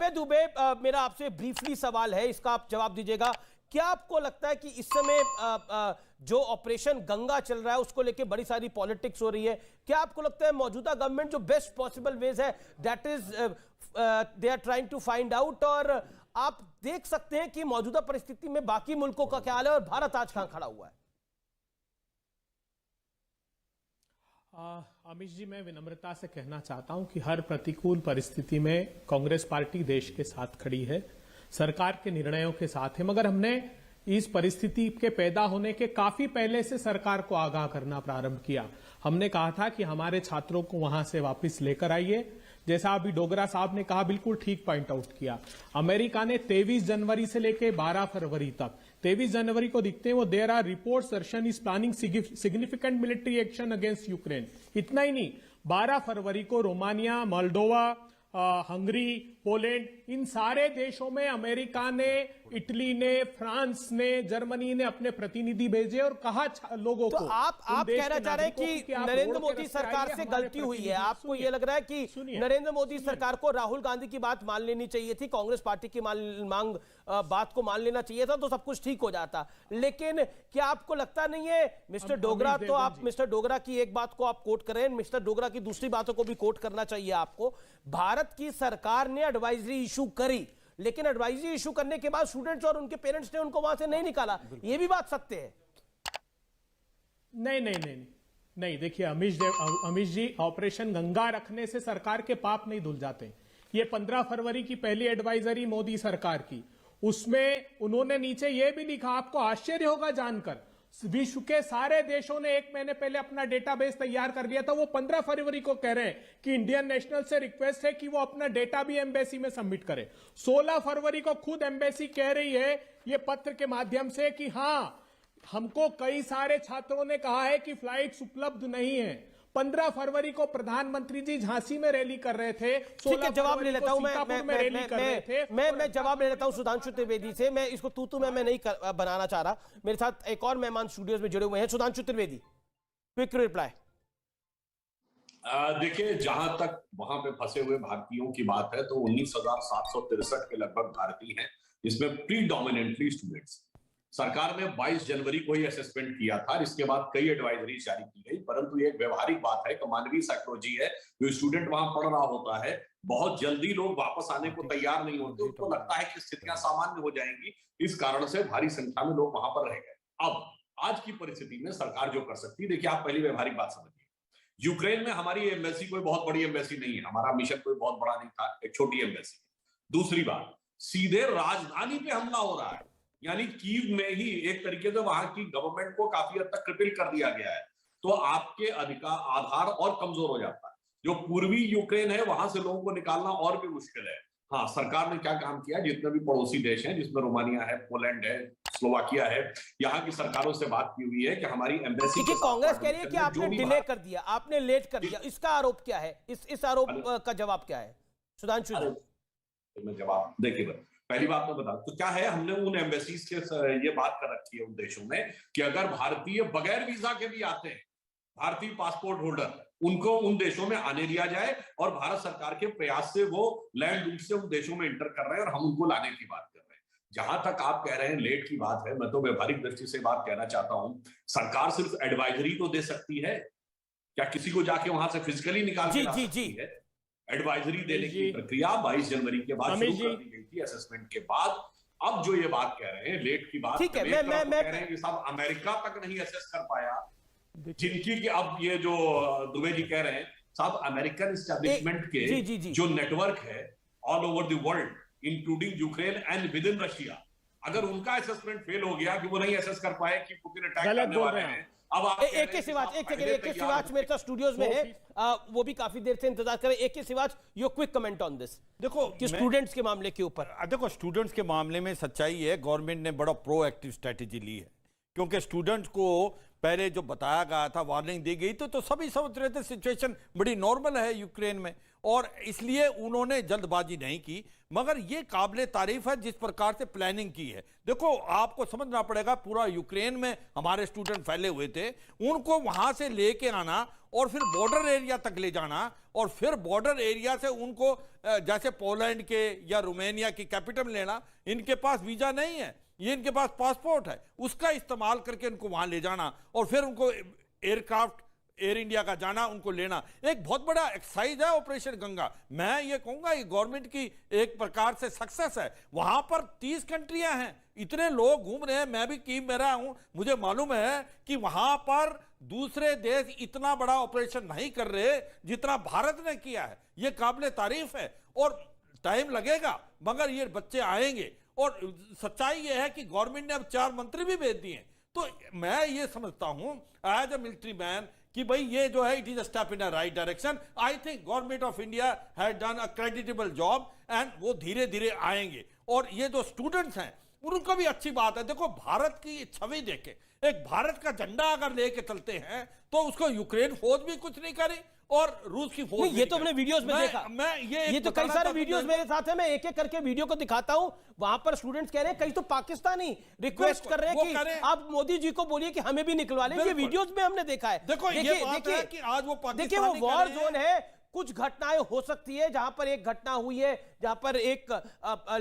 अजय दुबे, मेरा आपसे ब्रीफली सवाल है, इसका आप जवाब दीजिएगा। क्या आपको लगता है कि इस समय जो ऑपरेशन गंगा चल रहा है उसको लेके बड़ी सारी पॉलिटिक्स हो रही है, क्या आपको लगता है मौजूदा गवर्नमेंट जो बेस्ट पॉसिबल वेज है that is they are trying to find out, और आप देख सकते हैं कि मौजूदा परिस्थिति में बाकी मुल्कों का क्या हाल है और भारत आज कहां खड़ा हुआ है? अमित जी, मैं विनम्रता से कहना चाहता हूं कि हर प्रतिकूल परिस्थिति में कांग्रेस पार्टी देश के साथ खड़ी है, सरकार के निर्णयों के साथ है। मगर हमने इस परिस्थिति के पैदा होने के काफी पहले से सरकार को आगाह करना प्रारंभ किया। हमने कहा था कि हमारे छात्रों को वहां से वापस लेकर आइए। जैसा अभी डोगरा साहब ने कहा, बिल्कुल ठीक पॉइंट आउट किया। अमेरिका ने 23 जनवरी से लेकर 12 फरवरी तक, 23 जनवरी को दिखते हैं वो there are reports Russian is planning significant military action against Ukraine. इतना ही नहीं, 12 फरवरी को रोमानिया, मोल्डोवा, हंगरी, पोलैंड, इन सारे देशों में अमेरिका ने, इटली ने, फ्रांस ने, जर्मनी ने अपने प्रतिनिधि भेजे और कहा लोगों तो को। आप कहना चाह रहे हैं कि नरेंद्र मोदी सरकार से गलती हुई है? आपको यह लग रहा है कि नरेंद्र मोदी सरकार को राहुल गांधी की बात मान लेनी चाहिए थी, कांग्रेस पार्टी की बात को मान लेना चाहिए था, तो सब कुछ ठीक हो जाता। लेकिन क्या आपको लगता नहीं है मिस्टर डोगरा, तो आप मिस्टर डोगरा की एक बात को आप कोट करें, मिस्टर डोगरा की दूसरी बातों को भी कोट करना चाहिए आपको। भारत की सरकार ने एडवाइजरी इशू करी, लेकिन एडवाइजरी इशू करने के बाद स्टूडेंट्स और उनके पेरेंट्स ने उनको वहां से नहीं निकाला, यह भी बात सत्य है? नहीं, देखिए अमित जी, ऑपरेशन गंगा रखने से सरकार के पाप नहीं धुल जाते। ये 15 फरवरी की पहली एडवाइजरी मोदी सरकार की, उसमें उन्होंने नीचे यह भी लिखा, आपको आश्चर्य होगा जानकर, विश्व के सारे देशों ने 1 महीने पहले अपना डेटाबेस तैयार कर लिया था। वो 15 फरवरी को कह रहे हैं कि इंडियन नेशनल से रिक्वेस्ट है कि वो अपना डेटा भी एम्बेसी में सबमिट करे। 16 फरवरी को खुद एम्बेसी कह रही है ये पत्र के माध्यम से कि हां, हमको कई सारे छात्रों ने कहा है कि फ्लाइट्स उपलब्ध नहीं है। 15 फरवरी को प्रधानमंत्री जी झांसी में रैली कर रहे थे। ठीक है, जवाब ले लेता हूं मैं जवाब ले लेता हूं सुधांशु त्रिवेदी से। मैं इसको तू मैं नहीं बनाना चाह रहा। मेरे साथ एक और मेहमान स्टूडियोज में जुड़े हुए हैं, सुधांशु त्रिवेदी, क्विक रिप्लाई। देखिए, जहां तक वहां पे फंसे हुए भारतीयों की बात है तो 19,763 के लगभग भारतीय हैं, जिसमें प्रीडोमिनेंटली स्टूडेंट्स। सरकार ने 22 जनवरी को ही असेसमेंट किया था, इसके बाद कई एडवाइजरी जारी की गई, परंतु ये एक व्यवहारिक बात है कि मानवीय साइकोलॉजी है, जो स्टूडेंट वहां पढ़ रहा होता है, बहुत जल्दी लोग वापस आने को तैयार नहीं होते, उनको लगता है कि स्थितियां सामान्य हो जाएंगी, इस कारण से भारी संख्या में लोग वहां पर रह गए। अब आज की परिस्थिति में सरकार जो कर सकती है, देखिए आप पहली व्यवहारिक बात समझिए, यूक्रेन में हमारी एम्बेसी कोई बहुत बड़ी एम्बेसी नहीं है, हमारा मिशन कोई बहुत बड़ा नहीं था, एक छोटी एम्बेसी। दूसरी बात, सीधे राजधानी पे हमला हो रहा है, यानी कीव में ही एक तरीके से वहां की गवर्नमेंट को काफी हद तक क्रिपिल कर दिया गया है, तो आपके अधिकार आधार और कमजोर हो जाता है। जो पूर्वी यूक्रेन है वहां से लोगों को निकालना और भी मुश्किल है। हाँ, सरकार ने क्या काम किया, जितने भी पड़ोसी देश हैं, जिसमें रोमानिया है, पोलैंड है, स्लोवाकिया है, यहाँ की सरकारों से बात की हुई है कि हमारी एम्बेसी के साथ। कांग्रेस कह रही है कि आपने डिले कर दिया, आपने लेट कर दिया, इसका आरोप क्या है? इस आरोप का जवाब क्या है सुधांशु जी? मैं जवाब देखिए, पहली बात मैं बता, तो क्या है, हमने उन एम्बेसीज के ये बात कर रखी है उन देशों में कि अगर भारतीय बगैर वीजा के भी आते हैं, भारतीय पासपोर्ट होल्डर, उनको उन देशों में आने दिया जाए, और भारत सरकार के प्रयास से वो लैंड रूट से उन देशों में इंटर कर रहे हैं और हम उनको लाने की बात कर रहे हैं। जहां तक आप कह रहे हैं लेट की बात है, मैं तो व्यवहारिक दृष्टि से बात कहना चाहता हूं, सरकार सिर्फ एडवाइजरी तो दे सकती है, क्या किसी को जाके वहां से फिजिकली निकाल के ला सकती है? एडवाइजरी देने की प्रक्रिया 22 जनवरी के बाद शुरू कर दी गई थी, असेसमेंट के बाद। अब जो ये बात कह रहे हैं लेट की बात, ठीक है, मैं कह रहे हैं कि साहब अमेरिका तक नहीं असेस कर पाया, जिनकी कि अब ये जो दुबे जी कह रहे हैं, साहब अमेरिकन एस्टैब्लिशमेंट के जो नेटवर्क है all over the world, including Ukraine and with in Russia, अगर उनका असेसमेंट फेल हो गया कि वो नहीं असेस कर पाए कि पुतिन अटैक करने वाले हैं। अब एक के सिवाच मेरे साथ स्टूडियोज में है, वो भी काफी देर से इंतजार करें। एक के Siwach, your quick comment on this. देखो कि स्टूडेंट्स के मामले के ऊपर, देखो स्टूडेंट्स के मामले में सच्चाई है, गवर्नमेंट ने बड़ा प्रोएक्टिव स्ट्रेटेजी ली है, क्योंकि स्टूडेंट्स को पहले जो बताया गया था, वार्निंग दी गई तो सभी समझ रहे थे सिचुएशन बड़ी नॉर्मल है यूक्रेन में, और इसलिए उन्होंने जल्दबाजी नहीं की। मगर ये काबिले तारीफ है जिस प्रकार से प्लानिंग की है। देखो, आपको समझना पड़ेगा, पूरा यूक्रेन में हमारे स्टूडेंट फैले हुए थे, उनको वहां से लेके आना और फिर बॉर्डर एरिया तक ले जाना, और फिर बॉर्डर एरिया से उनको जैसे पोलैंड के या रोमानिया की कैपिटल लेना। इनके पास वीजा नहीं है, ये इनके पास पासपोर्ट है, उसका इस्तेमाल करके उनको वहां ले जाना और फिर उनको एयरक्राफ्ट एयर इंडिया का जाना, उनको लेना, एक बहुत बड़ा एक्सरसाइज है ऑपरेशन गंगा। मैं ये कहूंगा ये गवर्नमेंट की एक प्रकार से सक्सेस है। वहां पर 30 कंट्रियां हैं, इतने लोग घूम रहे हैं, मैं भी टीम में रहा हूं, मुझे मालूम है कि वहां पर दूसरे देश इतना बड़ा ऑपरेशन नहीं कर रहे जितना भारत ने किया है। ये काबिले तारीफ है और टाइम लगेगा मगर ये बच्चे आएंगे। और सच्चाई ये है कि गवर्नमेंट ने अब 4 मंत्री भी भेज दिए। तो मैं ये समझता हूं एज अ मिलिट्री मैन कि भाई ये जो है it is a step in a right direction. I think government of India has done a creditable job and वो धीरे धीरे आएंगे। और ये जो स्टूडेंट्स हैं उनको भी अच्छी बात है। देखो, भारत की छवि देखे, एक भारत का झंडा अगर लेके चलते हैं तो उसको यूक्रेन फौज भी कुछ नहीं करे और रूस की फौज ये तो हमने वीडियोस में देखा। ये तो कई सारे वीडियोस मेरे साथ है, मैं एक एक करके वीडियो को दिखाता हूं। वहां पर स्टूडेंट्स कह रहे हैं, कई तो पाकिस्तानी रिक्वेस्ट कर रहे हैं कि आप मोदी जी को बोलिए कि हमें भी निकलवा लें। ये वीडियोस में हमने देखा है। देखो, ये बात है कि आज वो देखिए, वो वॉर जोन है। कुछ घटनाएं हो सकती है, जहां पर एक घटना हुई है जहां पर एक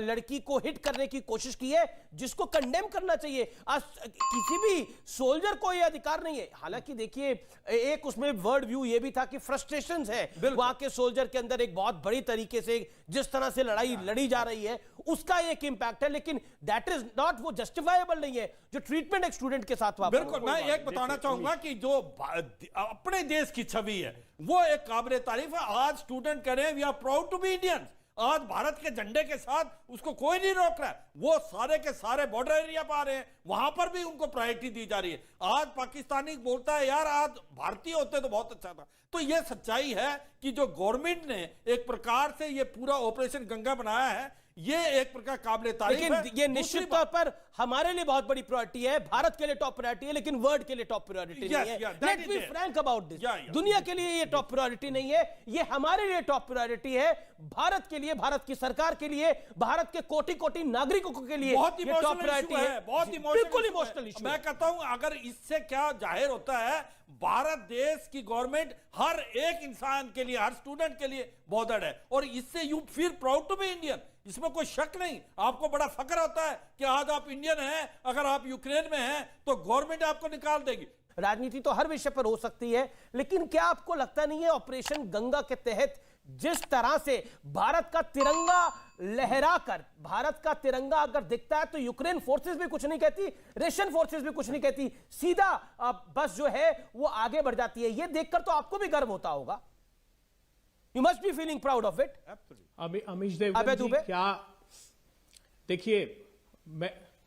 लड़की को हिट करने की कोशिश की है, जिसको कंडेम करना चाहिए। आज किसी भी सोल्जर को यह अधिकार नहीं है। हालांकि देखिए, एक उसमें वर्ड व्यू ये भी था कि फ्रस्ट्रेशंस है वहां के सोल्जर के अंदर, एक बहुत बड़ी तरीके से जिस तरह से लड़ाई लड़ी जा रही है उसका एक इंपैक्ट है, लेकिन दैट इज नॉट, वो जस्टिफाइबल नहीं है जो ट्रीटमेंट एक स्टूडेंट के साथ हुआ। बिल्कुल, मैं एक बताना चाहूंगा कि जो अपने देश की छवि है वो एक काबिले तारीफ है। आज स्टूडेंट कह रहे हैं we are proud to be Indians. आज भारत के झंडे के साथ उसको कोई नहीं रोक रहा है। वो सारे के सारे बॉर्डर एरिया पर आ रहे हैं, वहां पर भी उनको प्रायोरिटी दी जा रही है। आज पाकिस्तानी बोलता है यार आज भारतीय होते तो बहुत अच्छा था। तो ये सच्चाई है कि जो गवर्नमेंट ने एक प्रकार से ये पूरा ऑपरेशन गंगा बनाया है, ये एक प्रकार काबिले तारीफ है। लेकिन ये निश्चित तौर पर हमारे लिए बहुत बड़ी प्रायोरिटी है, भारत के लिए टॉप प्रायोरिटी है, लेकिन वर्ल्ड के लिए टॉप प्रायोरिटी नहीं है। Let's be frank about this. दुनिया के लिए ये टॉप प्रायोरिटी नहीं है, ये हमारे लिए टॉप प्रायोरिटी है। भारत के लिए, भारत की सरकार के लिए, भारत के कोटि कोटि नागरिकों के लिए बहुत ये टॉप प्रायोरिटी है। बहुत बिल्कुल इमोशनल इशू। मैं कहता हूं अगर इससे क्या जाहिर होता है, भारत देश की गवर्नमेंट हर एक इंसान के लिए, हर स्टूडेंट के लिए बॉदर्ड है और इससे you feel proud to be Indian. इसमें कोई शक नहीं। आपको बड़ा फक्र होता है कि आज आप इंडियन हैं, अगर आप यूक्रेन में हैं तो गवर्नमेंट आपको निकाल देगी। राजनीति तो हर विषय पर हो सकती है, लेकिन क्या आपको लगता नहीं है ऑपरेशन गंगा के तहत जिस तरह से भारत का तिरंगा लहराकर, भारत का तिरंगा अगर दिखता है तो यूक्रेन फोर्सेस भी कुछ नहीं कहती, रशियन फोर्सेस भी कुछ नहीं कहती, सीधा बस जो है वो आगे बढ़ जाती है। ये देखकर तो आपको भी गर्व होता होगा। You must be feeling proud of it. Amish Devgan जी, क्या देखिए,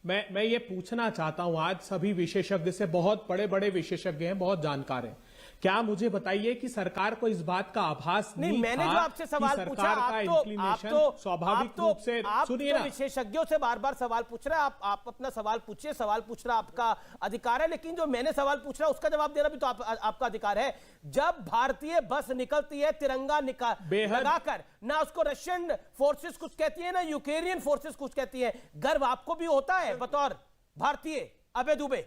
मैं ये पूछना चाहता हूं, आज सभी विशेषज्ञ से, बहुत बड़े बड़े विशेषज्ञ हैं, बहुत जानकार हैं, क्या मुझे बताइए कि सरकार को इस बात का आभास नहीं मैंने जो आपसे सवाल पूछा, आप स्वाभाविक रूप से सुनिए ना, विशेषज्ञों से बार बार सवाल पूछ रहे हैं। आप अपना सवाल पूछिए, सवाल पूछना आपका अधिकार है, लेकिन जो मैंने सवाल पूछ रहा है उसका जवाब देना भी तो आपका अधिकार है। जब भारतीय बस निकलती है तिरंगा लगाकर, ना उसको रशियन फोर्सेस कुछ कहती है ना यूक्रेनियन फोर्सेस कुछ कहती है, गर्व आपको भी होता है बतौर भारतीय? अबे दुबे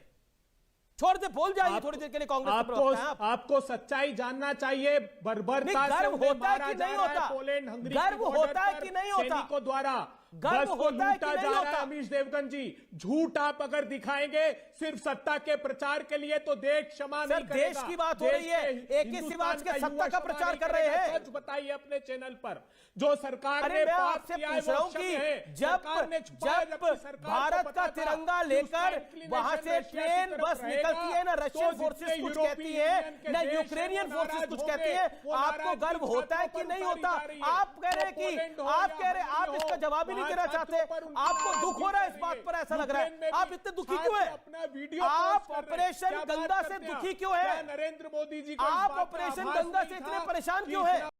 छोड़ दे, बोल जाइए थोड़ी देर के लिए। कांग्रेस आपको सच्चाई जानना चाहिए। बर्बरता से गर्व होता है कि नहीं होता? पोलैंड, हंगरी, गर्व होता है कि नहीं होता? सैनिकों द्वारा गर्व होता है कि नहीं होता? अमीश देवगन जी, झूठ आप अगर दिखाएंगे सिर्फ सत्ता के प्रचार के लिए तो देश क्षमा नहीं करेगा। देश की बात हो रही है, एक ही सिवाज के सत्ता का प्रचार कर रहे हैं। सच बताइए अपने चैनल पर, जो सरकार ने आपसे पूछ रहा हूं कि जब भारत का तिरंगा लेकर वहां से ट्रेन बस निकलती है, ना रशियन फोर्सेस कुछ कहती है ना यूक्रेनियन फोर्सेस कुछ कहती है, आपको गर्व होता है कि नहीं होता? आप कह रहे कि आप इसका जवाब ही नहीं देना चाहते। आपको दुख हो रहा है इस बात पर, ऐसा लग रहा है। आप इतने दुखी क्यों हैं? आप ऑपरेशन गंगा से दुखी क्यों है? नरेंद्र मोदी जी, आप ऑपरेशन गंगा से इतने परेशान क्यों है?